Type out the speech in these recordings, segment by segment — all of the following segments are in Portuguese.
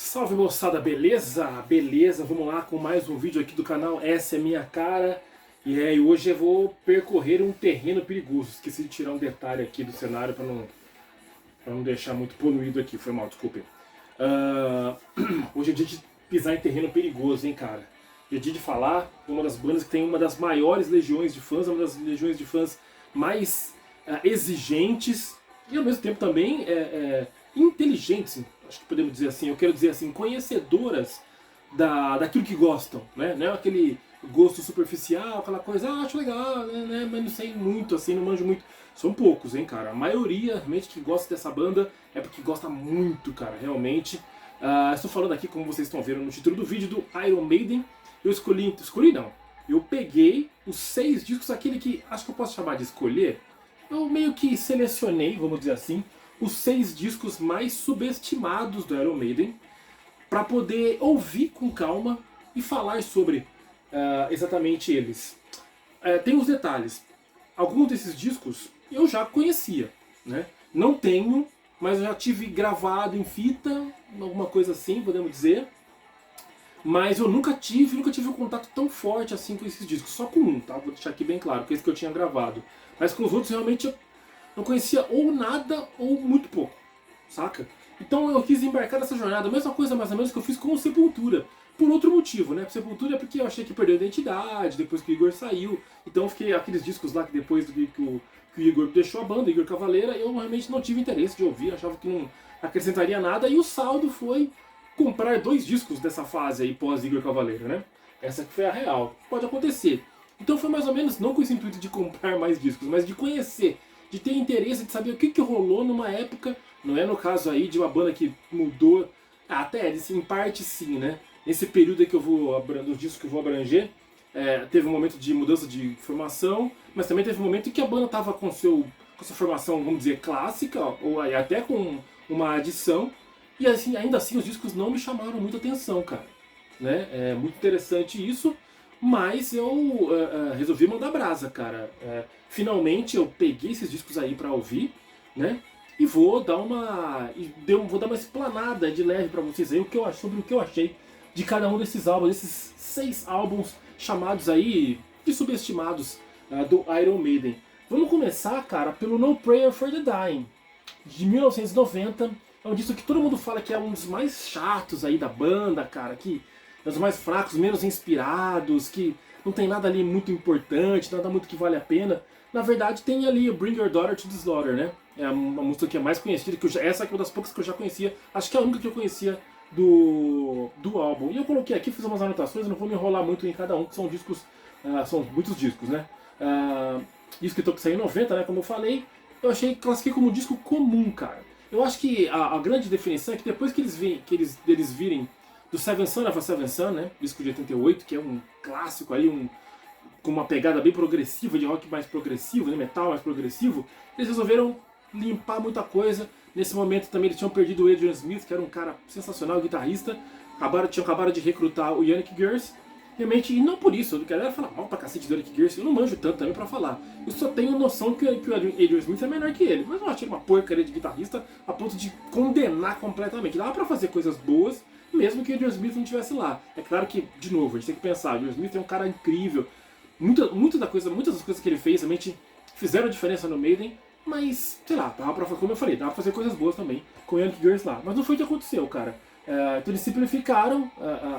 Salve moçada, beleza? Beleza, vamos lá com mais um vídeo aqui do canal Essa é Minha Cara. E hoje eu vou percorrer um terreno perigoso. Esqueci de tirar um detalhe aqui do cenário pra não deixar muito poluído aqui, foi mal, desculpem. Hoje é dia de pisar em terreno perigoso, hein, cara? É dia de falar de uma das bandas que tem uma das maiores legiões de fãs, uma das legiões de fãs mais exigentes e ao mesmo tempo também inteligentes, acho que podemos dizer assim, eu quero dizer assim, conhecedoras daquilo que gostam, né? Não é aquele gosto superficial, aquela coisa, acho legal, né? Mas não sei muito, assim, não manjo muito. São poucos, hein, cara? A maioria, realmente, que gosta dessa banda é porque gosta muito, cara, realmente. Estou falando aqui, como vocês estão vendo no título do vídeo, do Iron Maiden. Eu escolhi não, eu peguei os 6 discos, aquele que acho que eu posso chamar de escolher. Eu meio que selecionei, vamos dizer assim, os 6 discos mais subestimados do Iron Maiden para poder ouvir com calma e falar sobre exatamente eles. Tem os detalhes. Alguns desses discos eu já conhecia, né? Não tenho, mas eu já tive gravado em fita, alguma coisa assim, podemos dizer. Mas eu nunca tive um contato tão forte assim com esses discos. Só com um, tá? Vou deixar aqui bem claro, que é esse que eu tinha gravado. Mas com os outros realmente eu não conhecia ou nada ou muito pouco, saca? Então eu quis embarcar nessa jornada, a mesma coisa mais ou menos que eu fiz com o Sepultura. Por outro motivo, né? Sepultura é porque eu achei que perdeu a identidade, depois que o Igor saiu. Então eu fiquei aqueles discos lá que depois que o Igor deixou a banda, Igor Cavaleira, eu realmente não tive interesse de ouvir, achava que não acrescentaria nada. E o saldo foi comprar 2 discos dessa fase aí pós Igor Cavaleira, né? Essa que foi a real. Pode acontecer. Então foi mais ou menos, não com esse intuito de comprar mais discos, mas de conhecer, de ter interesse, de saber o que rolou numa época, não é no caso aí de uma banda que mudou, até em parte sim, né? Nesse período aí que eu vou, nos discos que eu vou abranger, teve um momento de mudança de formação, mas também teve um momento em que a banda estava com sua formação, vamos dizer, clássica, ou até com uma adição, e assim, ainda assim os discos não me chamaram muita atenção, cara. Né? É muito interessante isso, mas eu resolvi mandar brasa, cara. Finalmente eu peguei esses discos aí pra ouvir, né? E vou dar vou dar uma explanada de leve pra vocês aí sobre o que eu achei de cada um desses álbuns, desses 6 álbuns chamados aí de subestimados do Iron Maiden. Vamos começar, cara, pelo No Prayer for the Dying, de 1990. É um disco que todo mundo fala que é um dos mais chatos aí da banda, cara, que é um dos mais fracos, menos inspirados, que não tem nada ali muito importante, nada muito que vale a pena. Na verdade tem ali o Bring Your Daughter to the Slaughter, né? É uma música que é mais conhecida, essa aqui é uma das poucas que eu já conhecia, acho que é a única que eu conhecia do álbum. E eu coloquei aqui, fiz umas anotações, eu não vou me enrolar muito em cada um, que são discos, são muitos discos, né? Isso que saiu em 90, né, como eu falei, eu classifiquei como um disco comum, cara. Eu acho que a grande definição é que depois que eles virem do Seven Son of a Seven Son, né, disco de 88, que é um clássico ali, com uma pegada bem progressiva, de rock mais progressivo, né, metal mais progressivo, eles resolveram limpar muita coisa. Nesse momento também eles tinham perdido o Adrian Smith, que era um cara sensacional, guitarrista, tinham acabado de recrutar o Yannick Gers, realmente, e não por isso, a galera fala mal pra cacete do Yannick Gers, eu não manjo tanto também pra falar. Eu só tenho noção que o Adrian Smith é menor que ele, mas eu achei uma porcaria de guitarrista a ponto de condenar completamente. Dava pra fazer coisas boas, mesmo que o Adrian Smith não estivesse lá. É claro que, de novo, a gente tem que pensar, o Adrian Smith é um cara incrível, muitas das coisas que ele fez realmente fizeram diferença no Maiden, mas, sei lá, como eu falei, dava pra fazer coisas boas também com o Yannick Gers lá. Mas não foi o que aconteceu, cara. Então eles simplificaram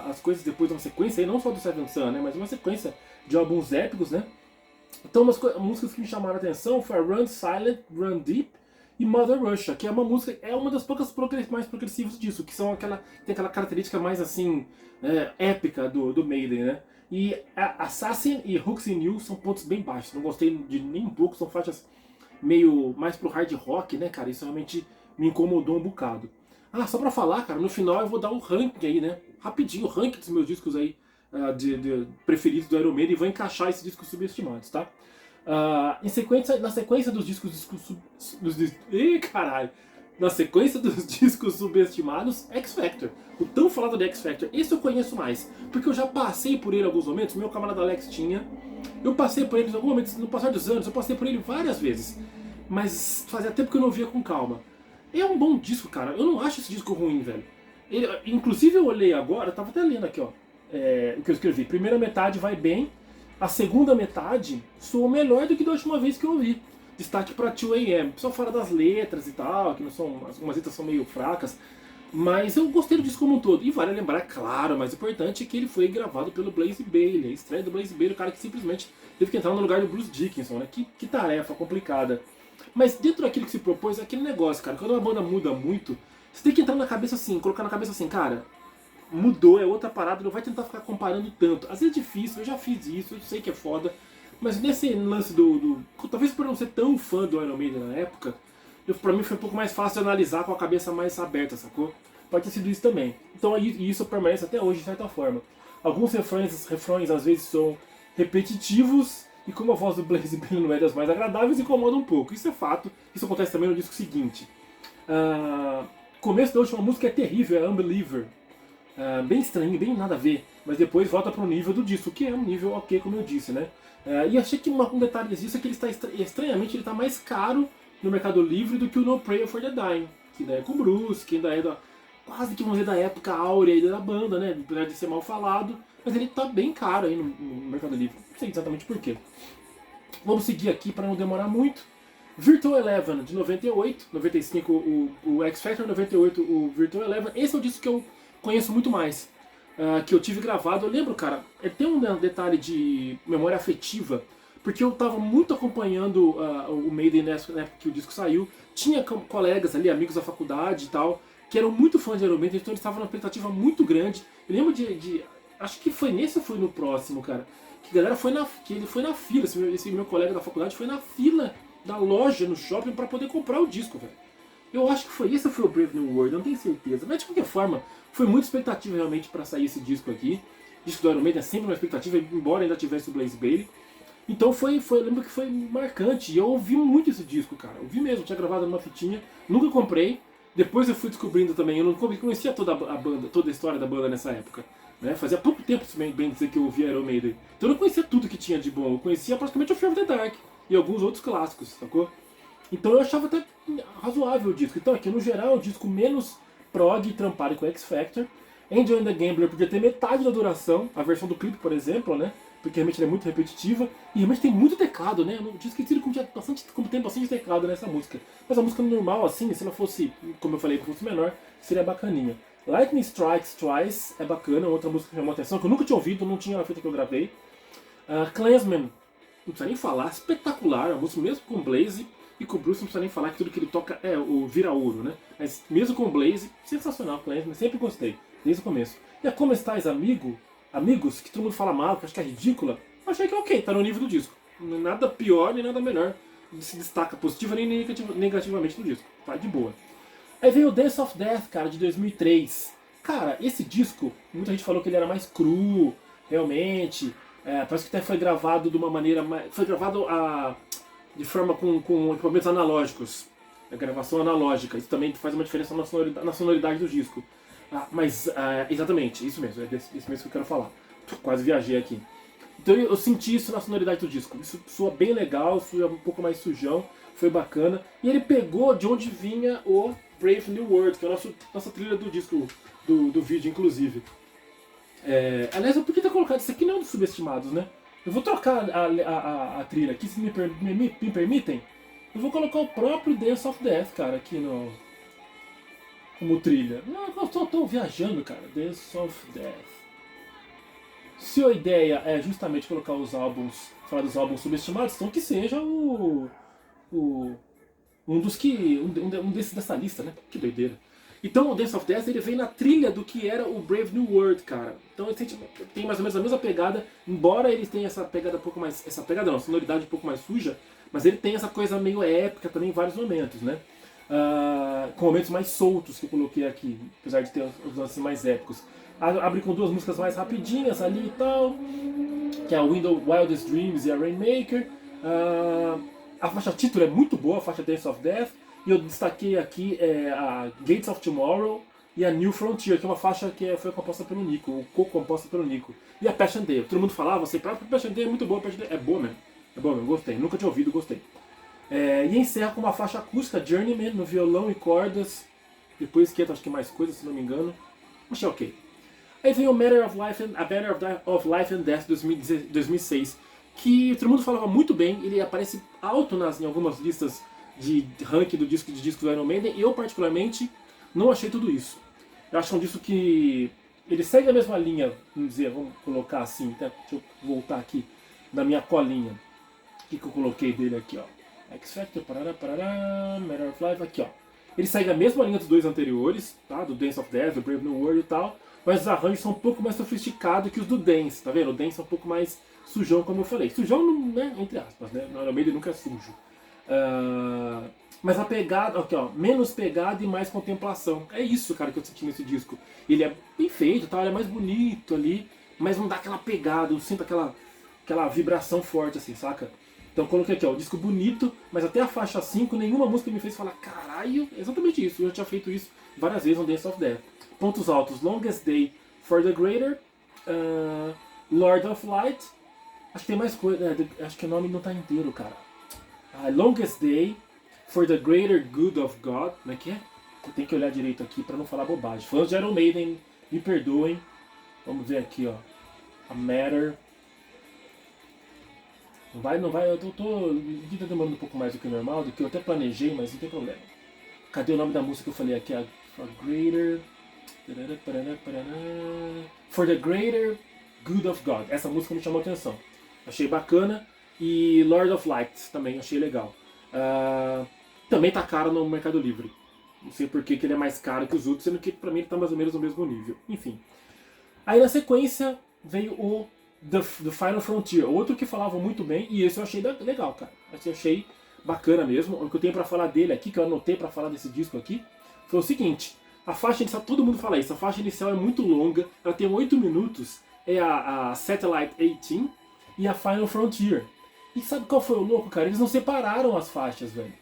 as coisas depois de uma sequência, e não só do Seven Son, né, mas uma sequência de álbuns épicos, né? Então músicas que me chamaram a atenção foi Run Silent, Run Deep e Mother Russia, que é uma das poucas mais progressivas disso, que tem aquela característica mais assim, épica do Maiden, né? E Assassin e Hooks in You são pontos bem baixos, não gostei de nem um pouco, são faixas meio mais pro hard rock, né, cara? Isso realmente me incomodou um bocado. Só pra falar, cara, no final eu vou dar um ranking aí, né? Rapidinho, o ranking dos meus discos aí preferidos do Iron Maiden, e vou encaixar esses discos subestimados, tá? Na sequência dos discos caralho! Na sequência dos discos subestimados, X Factor. O tão falado de X Factor. Esse eu conheço mais, porque eu já passei por ele em alguns momentos, meu camarada Alex tinha. Eu passei por ele em alguns momentos, no passar dos anos, eu passei por ele várias vezes. Mas fazia tempo que eu não via com calma. É um bom disco, cara. Eu não acho esse disco ruim, velho. Inclusive eu olhei agora, eu tava até lendo aqui, ó, o que eu escrevi. Primeira metade vai bem, a segunda metade soou melhor do que da última vez que eu ouvi. Destaque pra 2AM. O pessoal fala das letras e tal, que não são, algumas letras são meio fracas, mas eu gostei do disco como um todo. E vale lembrar, claro, o mais importante é que ele foi gravado pelo Blaze Bayley. A estreia do Blaze Bayley, o cara que simplesmente teve que entrar no lugar do Bruce Dickinson, né? Que tarefa complicada. Mas dentro daquilo que se propôs, é aquele negócio, cara. Quando uma banda muda muito, você tem que entrar na cabeça assim, colocar na cabeça assim, cara, mudou, é outra parada, não vai tentar ficar comparando tanto. Às vezes é difícil, eu já fiz isso, eu sei que é foda. Mas nesse lance talvez por não ser tão fã do Iron Maiden na época, pra mim foi um pouco mais fácil de analisar com a cabeça mais aberta, sacou? Pode ter sido isso também. Então isso permanece até hoje, de certa forma. Alguns refrões às vezes são repetitivos, e como a voz do Blaze Bayley não é das mais agradáveis, incomoda um pouco. Isso é fato, isso acontece também no disco seguinte. Começo da última música é terrível, é Unbeliever. Bem estranho, bem nada a ver, mas depois volta para o nível do disco, que é um nível ok, como eu disse, né? E achei que um detalhe disso é que ele está estranhamente ele está mais caro no Mercado Livre do que o No Prayer for the Dying, que ainda é com o Bruce, que ainda é quase que vamos dizer da época áurea aí da banda, né? Apesar de ser mal falado, mas ele está bem caro aí no Mercado Livre. Não sei exatamente porquê. Vamos seguir aqui para não demorar muito. Virtual Eleven de 98, 95 o X Factor, 98 o Virtual Eleven. Esse é o disco que eu conheço muito mais, que eu tive gravado. Eu lembro, cara, tem um detalhe de memória afetiva, porque eu estava muito acompanhando o Maiden na época que o disco saiu. Tinha colegas ali, amigos da faculdade e tal, que eram muito fãs de Iron Maiden, então eles estavam numa expectativa muito grande. Eu lembro acho que foi nesse ou foi no próximo, cara, que a galera ele foi na fila, esse meu colega da faculdade foi na fila da loja no shopping para poder comprar o disco, velho. Eu acho que esse foi o Brave New World, eu não tenho certeza. Mas de qualquer forma, foi muita expectativa realmente para sair esse disco aqui. O disco do Iron Maiden é sempre uma expectativa, embora ainda tivesse o Blaze Bayley. Então eu lembro que foi marcante. E eu ouvi muito esse disco, cara. Eu ouvi mesmo, tinha gravado numa fitinha, nunca comprei. Depois eu fui descobrindo também, eu não conhecia toda a banda, toda a história da banda nessa época. Né? Fazia pouco tempo, bem dizer, que eu ouvia Iron Maiden. Então eu não conhecia tudo que tinha de bom. Eu conhecia praticamente o Fear of the Dark e alguns outros clássicos, sacou? Então eu achava até razoável o disco. Então aqui, no geral, é o disco menos prog e trampado com X Factor. Angel and the Gambler podia ter metade da duração, a versão do clipe, por exemplo, né? Porque realmente ela é muito repetitiva e realmente tem muito teclado, né? Eu tinha esquecido como tem bastante teclado nessa música. Mas a música normal, assim, se ela fosse, como eu falei, fosse menor, seria bacaninha. Lightning Strikes Twice é bacana, outra música que chamou a atenção, que eu nunca tinha ouvido, não tinha feita que eu gravei. Clansman, não precisa nem falar, espetacular, a música mesmo com Blaze. E com o Bruce não precisa nem falar que tudo que ele toca é o vira-ouro, né? Mas mesmo com o Blaze, sensacional, Clansman, sempre gostei, desde o começo. E a Como Estás, Amigos, que todo mundo fala mal, que acho que é ridícula, achei que é ok, tá no nível do disco. Nada pior nem nada melhor se destaca positiva nem negativamente no disco, tá de boa. Aí veio o Dance of Death, cara, de 2003. Cara, esse disco, muita gente falou que ele era mais cru, realmente. Parece que até foi gravado de uma maneira mais... Foi gravado de forma com equipamentos analógicos, a gravação analógica. Isso também faz uma diferença na sonoridade do disco. Exatamente, isso mesmo, é desse mesmo que eu quero falar. Quase viajei aqui. Então eu senti isso na sonoridade do disco. Isso soa bem legal, soa um pouco mais sujão, foi bacana. E ele pegou de onde vinha o Brave New World, que é a nossa trilha do disco, do vídeo, inclusive. Aliás, eu podia ter colocado isso aqui, não é um dos subestimados, né? Eu vou trocar a trilha aqui, se me permitem. Eu vou colocar o próprio Dance of Death, cara, aqui como trilha. Não, eu tô viajando, cara. Dance of Death. Se a ideia é justamente colocar os álbuns, falar dos álbuns subestimados, então que seja um desses dessa lista, né? Que doideira. Então o Dance of Death ele vem na trilha do que era o Brave New World, cara. Então ele tem mais ou menos a mesma pegada, embora ele tenha essa pegada um pouco mais... Essa pegada não, sonoridade um pouco mais suja, mas ele tem essa coisa meio épica também em vários momentos, né? Com momentos mais soltos que eu coloquei aqui, apesar de ter os lances mais épicos. Abre com duas músicas mais rapidinhas ali e tal, que é a Wildest Dreams e a Rainmaker. A faixa título é muito boa, a faixa Dance of Death. E eu destaquei aqui a Gates of Tomorrow e a New Frontier, que é uma faixa que foi composta pelo Nico, ou co-composta pelo Nico. E a Passion Day, todo mundo falava, você próprio Passion Day é muito boa, Passion Day é boa mesmo. É boa mesmo, gostei, nunca tinha ouvido, gostei. E encerra com uma faixa acústica, Journeyman, no violão e cordas. Depois esquenta, acho que mais coisas, se não me engano. Achei ok. Aí vem o A Matter of Life and Death 2006, que todo mundo falava muito bem, ele aparece alto em algumas listas de ranking de disco do Iron Maiden, e eu particularmente não achei tudo isso. Eu acho um disco que ele segue a mesma linha, vamos colocar assim, tá? Deixa eu voltar aqui na minha colinha. O que eu coloquei dele aqui, ó. X Factor, Matter of Life, aqui ó. Ele segue a mesma linha dos dois anteriores, tá? Do Dance of Death, do Brave New World e tal, mas os arranjos são um pouco mais sofisticados que os do Dance, tá vendo? O Dance é um pouco mais sujão, como eu falei. Sujão, né? Entre aspas, né? No Iron Maiden nunca é sujo. Mas a pegada, aqui ó, menos pegada e mais contemplação. É isso, cara, que eu senti nesse disco. Ele é bem feito, tá? Ele é mais bonito ali, mas não dá aquela pegada, eu sinto aquela vibração forte, assim, saca? Então coloquei aqui, ó, o disco bonito, mas até a faixa 5, nenhuma música me fez falar, caralho, exatamente isso. Eu já tinha feito isso várias vezes no Dance of Death. Pontos altos, Longest Day, For the Greater, Lord of Light, acho que tem mais coisa, acho que o nome não tá inteiro, cara. Longest Day, For the Greater Good of God, como é que é? Eu tenho que olhar direito aqui pra não falar bobagem. Fãs de Iron Maiden, me perdoem. Vamos ver aqui, ó. A Matter. Não vai, eu tô demorando um pouco mais do que o normal, do que eu até planejei, mas não tem problema. Cadê o nome da música que eu falei aqui? For Greater... For the Greater Good of God. Essa música me chamou a atenção. Achei bacana. E Lord of Light também achei legal. Também tá caro no Mercado Livre. Não sei por que ele é mais caro que os outros, sendo que pra mim ele tá mais ou menos no mesmo nível. Enfim. Aí na sequência veio o The Final Frontier, outro que falava muito bem, e esse eu achei legal, cara. Esse eu achei bacana mesmo. O que eu tenho pra falar dele aqui, que eu anotei pra falar desse disco aqui, foi o seguinte: a faixa inicial, todo mundo fala isso, a faixa inicial é muito longa, ela tem 8 minutos, é a Satellite 18 e a Final Frontier. E sabe qual foi o louco, cara? Eles não separaram as faixas, velho.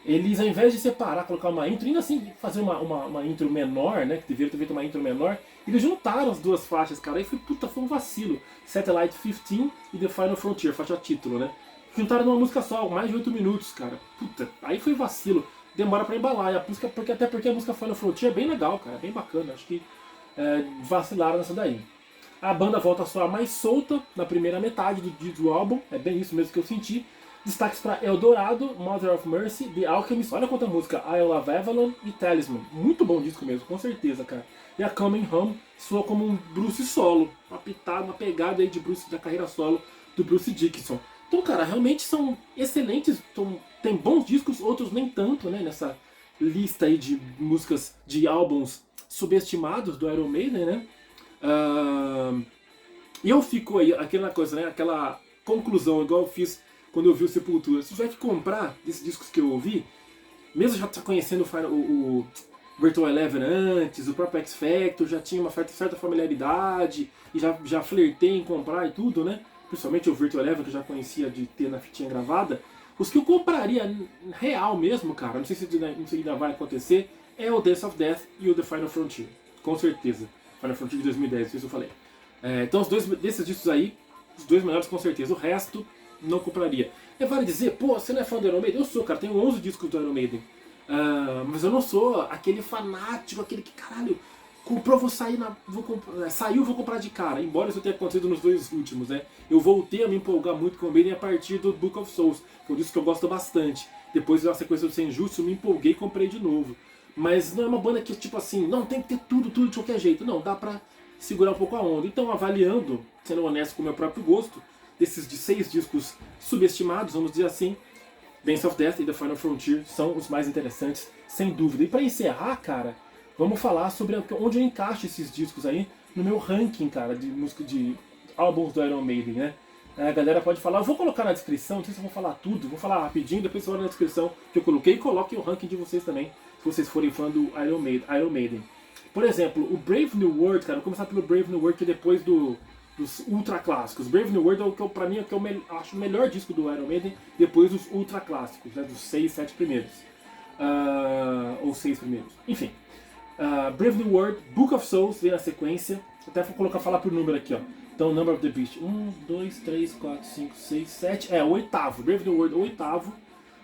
Eles, ao invés de separar, colocar uma intro, ainda assim fazer uma intro menor, né? Que deveria ter feito uma intro menor, eles juntaram as duas faixas, cara. Aí foi um vacilo. Satellite 15 e The Final Frontier, faixa título, né? Juntaram numa música só, mais de 8 minutos, cara. Puta, aí foi vacilo. Demora pra embalar. E a música, até porque a música Final Frontier é bem legal, cara. Bem bacana. Acho que vacilaram nessa daí. A banda volta a soar mais solta na primeira metade do álbum. É bem isso mesmo que eu senti. Destaques para Eldorado, Mother of Mercy, The Alchemist, olha quanta música, Isle of Avalon e Talisman. Muito bom disco mesmo, com certeza, cara. E a Coming Home soa como um Bruce solo, uma pegada aí de Bruce, da carreira solo do Bruce Dickinson. Então, cara, realmente são excelentes, tem bons discos, outros nem tanto, né, nessa lista aí de músicas, de álbuns subestimados do Iron Maiden, né. E eu fico aí, aquela coisa, né, aquela conclusão, igual eu fiz quando eu vi o Sepultura. Se tiver que comprar esses discos que eu ouvi, mesmo já conhecendo o Virtual Eleven antes, o próprio X Factor, já tinha uma certa familiaridade, e já flertei em comprar e tudo, né? Principalmente o Virtual Eleven, que eu já conhecia de ter na fitinha gravada. Os que eu compraria real mesmo, cara, não sei se ainda vai acontecer, é o Dance of Death e o The Final Frontier. Com certeza. Final Frontier de 2010, isso eu falei. Então os dois desses discos aí, os dois melhores com certeza. O resto não compraria. Vale dizer, pô, você não é fã do Iron Maiden? Eu sou, cara, tenho 11 discos do Iron Maiden. Mas eu não sou aquele fanático, aquele que, caralho, comprou, vou sair, saiu, vou comprar de cara. Embora isso tenha acontecido nos dois últimos, né? Eu voltei a me empolgar muito com o Maiden a partir do Book of Souls, que é um disco que eu gosto bastante. Depois da sequência do Senjutsu, eu me empolguei e comprei de novo. Mas não é uma banda que, tipo assim, não tem que ter tudo de qualquer jeito. Não, dá pra segurar um pouco a onda. Então, avaliando, sendo honesto com o meu próprio gosto, desses de 6 discos subestimados, vamos dizer assim, Dance of Death e The Final Frontier são os mais interessantes, sem dúvida. E para encerrar, cara, vamos falar sobre onde eu encaixo esses discos aí no meu ranking, cara, de música de álbuns do Iron Maiden, né? A galera pode falar, eu vou colocar na descrição, não sei se eu vou falar tudo, vou falar rapidinho, depois você olha na descrição que eu coloquei e coloque o ranking de vocês também, se vocês forem fã do Iron Maiden. Por exemplo, o Brave New World, cara, vou começar pelo Brave New World, que é depois dos ultra clássicos. Brave New World é o que pra mim acho o melhor disco do Iron Maiden depois dos ultra clássicos, né, dos 6, 7 primeiros. Ou 6 primeiros. Enfim. Brave New World, Book of Souls vem na sequência. Até vou falar por número aqui, ó. Então, Number of the Beast. 1, 2, 3, 4, 5, 6, 7. O oitavo. Brave New World, o oitavo.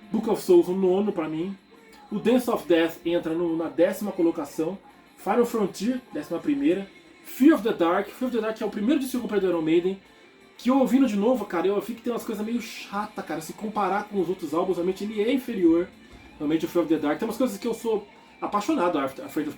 Book of Souls, o nono pra mim. O Dance of Death entra na 10ª colocação. Final Frontier, 11ª. Fear of the Dark. Fear of the Dark é o primeiro disco que eu comprei do Iron Maiden. Que eu ouvindo de novo, cara, eu vi que tem umas coisas meio chatas, cara. Se comparar com os outros álbuns, realmente ele é inferior. Realmente o Fear of the Dark. Tem umas coisas que eu sou apaixonado. Afraid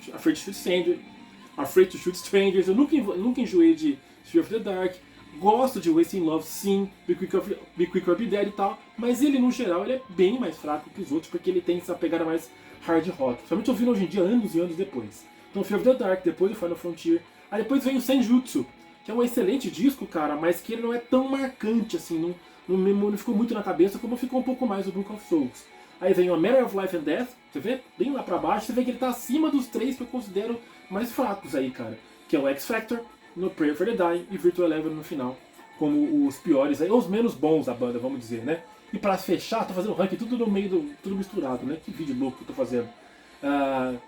to Shoot Strangers. Eu nunca enjoei de Fear of the Dark. Gosto de Wasting Love, sim. Be Quick or Be Dead e tal. Mas ele, no geral, ele é bem mais fraco que os outros. Porque ele tem essa pegada mais hard rock. Principalmente ouvindo hoje em dia, anos e anos depois. Então Fear of the Dark, depois o Final Frontier. Aí depois vem o Senjutsu, que é um excelente disco, cara, mas que ele não é tão marcante, assim, não ficou muito na cabeça como ficou um pouco mais o Book of Souls. Aí vem o A Matter of Life and Death, você vê? Bem lá pra baixo, você vê que ele tá acima dos 3 que eu considero mais fracos aí, cara. Que é o X Factor, no Prayer for the Dying e Virtual Eleven no final, como os piores, aí, os menos bons da banda, vamos dizer, né? E pra fechar, tô fazendo o ranking tudo no meio, tudo misturado, né? Que vídeo louco que eu tô fazendo.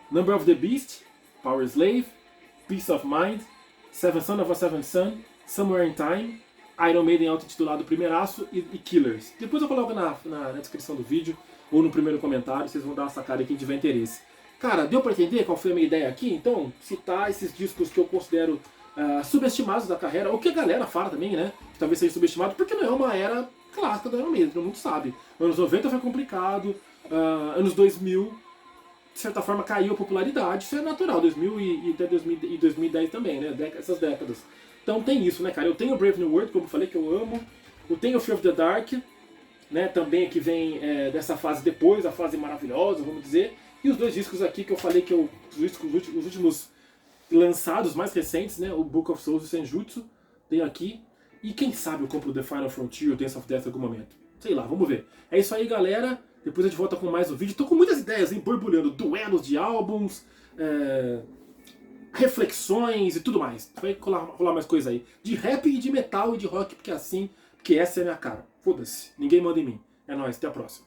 Number of the Beast, Power Slave, Peace of Mind, Seven Son of a Seven Son, Somewhere in Time, Iron Maiden auto-titulado Primeiraço e Killers. Depois eu coloco na descrição do vídeo ou no primeiro comentário, vocês vão dar uma sacada aí quem tiver interesse. Cara, deu pra entender qual foi a minha ideia aqui? Então, citar esses discos que eu considero subestimados da carreira, ou que a galera fala também, né? Que talvez seja subestimado, porque não é uma era clássica do Iron Maiden, todo mundo sabe. Anos 90 foi complicado, anos 2000, de certa forma, caiu a popularidade, isso é natural, 2000 e até 2010 também, né? Essas décadas. Então tem isso, né, cara? Eu tenho o Brave New World, como eu falei, que eu amo. Eu tenho o Fear of the Dark, né? Também que vem dessa fase depois, a fase maravilhosa, vamos dizer. E os dois discos aqui que eu falei que os últimos lançados, mais recentes, né? O Book of Souls e o Senjutsu, tenho aqui. E quem sabe eu compro The Final Frontier ou Dance of Death em algum momento. Sei lá, vamos ver. É isso aí, galera. Depois a gente volta com mais um vídeo. Tô com muitas ideias, hein? Borbulhando. Duelos de álbuns, reflexões e tudo mais. Vai rolar mais coisa aí. De rap e de metal e de rock, porque essa é a minha cara. Foda-se. Ninguém manda em mim. É nóis, até a próxima.